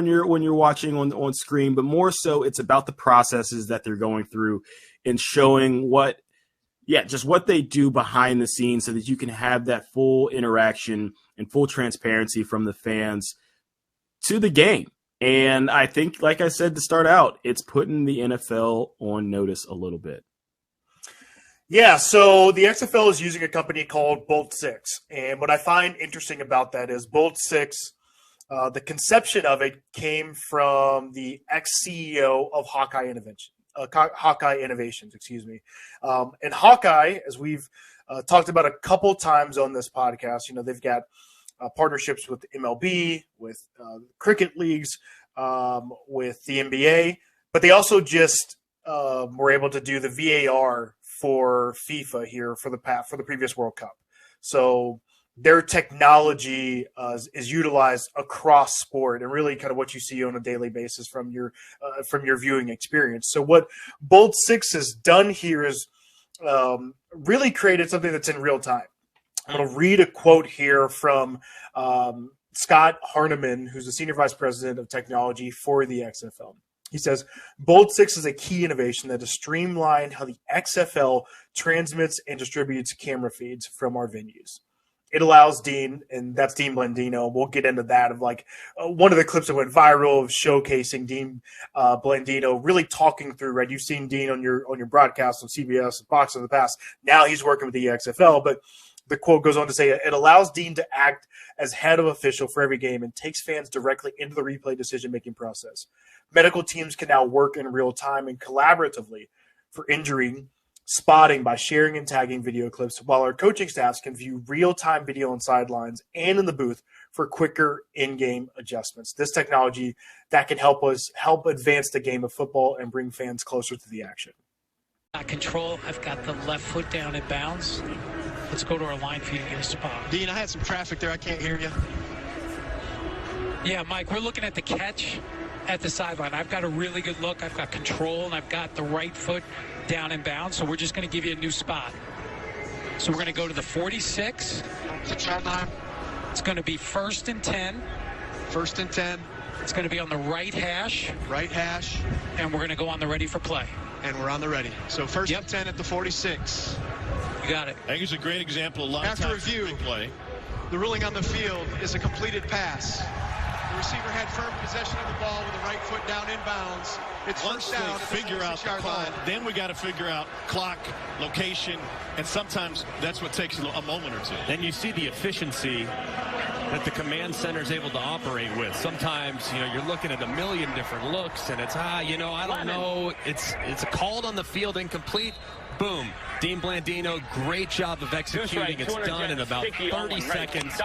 when you're watching on screen, but more so it's about the processes that they're going through and showing just what they do behind the scenes so that you can have that full interaction and full transparency from the fans to the game. And I think, like I said to start out, it's putting the NFL on notice a little bit. Yeah, so the XFL is using a company called Bolt 6. And what I find interesting about that is Bolt 6, the conception of it came from the ex-CEO of Hawkeye Innovations, and Hawkeye, as we've talked about a couple times on this podcast, they've got partnerships with the MLB, with cricket leagues, with the NBA, but they also just were able to do the VAR for FIFA here for the previous World Cup. So their technology is utilized across sport and really kind of what you see on a daily basis from your viewing experience. So what Bolt 6 has done here is really created something that's in real time. I'm going to read a quote here from Scott Harneman, who's the Senior Vice President of Technology for the XFL. He says, Bolt 6 is a key innovation that has streamlined how the XFL transmits and distributes camera feeds from our venues. It allows Dean, and that's Dean Blandino. We'll get into that of one of the clips that went viral of showcasing Dean Blandino really talking through, right? You've seen Dean on your broadcast on CBS and Fox in the past. Now he's working with the XFL, but the quote goes on to say, it allows Dean to act as head of official for every game and takes fans directly into the replay decision-making process. Medical teams can now work in real time and collaboratively for injury spotting by sharing and tagging video clips, while our coaching staffs can view real-time video on sidelines and in the booth for quicker in-game adjustments. This technology that can help advance the game of football and bring fans closer to the action. Control. I've got the left foot down in bounds. Let's go to our line feed and get a spot. Dean, I had some traffic there. I can't hear you. Yeah, Mike, we're looking at the catch at the sideline. I've got a really good look. I've got control, and I've got the right foot down in bounds, so we're just going to give you a new spot. So we're going to go to the 46. It's going to be 1st and 10. 1st and 10. It's going to be on the right hash. Right hash. And we're going to go on the ready for play. And we're on the ready. So 1st and 10 at the 46. You got it. I think it's a great example. A lot After of review, play. The ruling on the field is a completed pass. The receiver had firm possession of the ball with the right foot down in bounds. It's Once first down. they figure out the call, then we got to figure out clock, location, and sometimes that's what takes a moment or two. Then you see the efficiency that the command center is able to operate with. Sometimes, you're looking at a million different looks, and it's, I don't know. It's called on the field incomplete. Boom. Dean Blandino, great job of executing. It's done in about 30 seconds.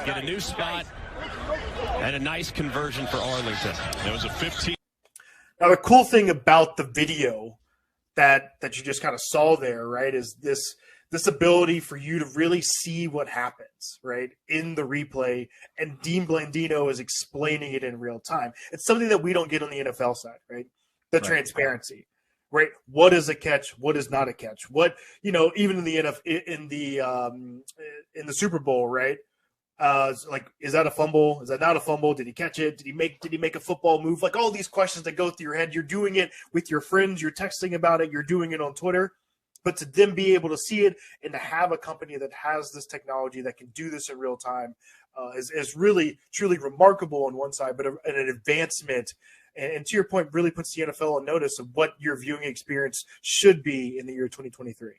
Get a new spot and a nice conversion for Arlington. That was a 15. Now, the cool thing about the video that you just kind of saw there, right, is this ability for you to really see what happens, right, in the replay, and Dean Blandino is explaining it in real time. It's something that we don't get on the NFL side, right? The transparency, right? What is a catch? What is not a catch? What, even in the in the Super Bowl, right? Is that a fumble? Is that not a fumble? Did he catch it? Did he make a football move? Like all these questions that go through your head. You're doing it with your friends. You're texting about it. You're doing it on Twitter. But to then be able to see it and to have a company that has this technology that can do this in real time is really, truly remarkable on one side, but an advancement. And to your point, really puts the NFL on notice of what your viewing experience should be in the year 2023.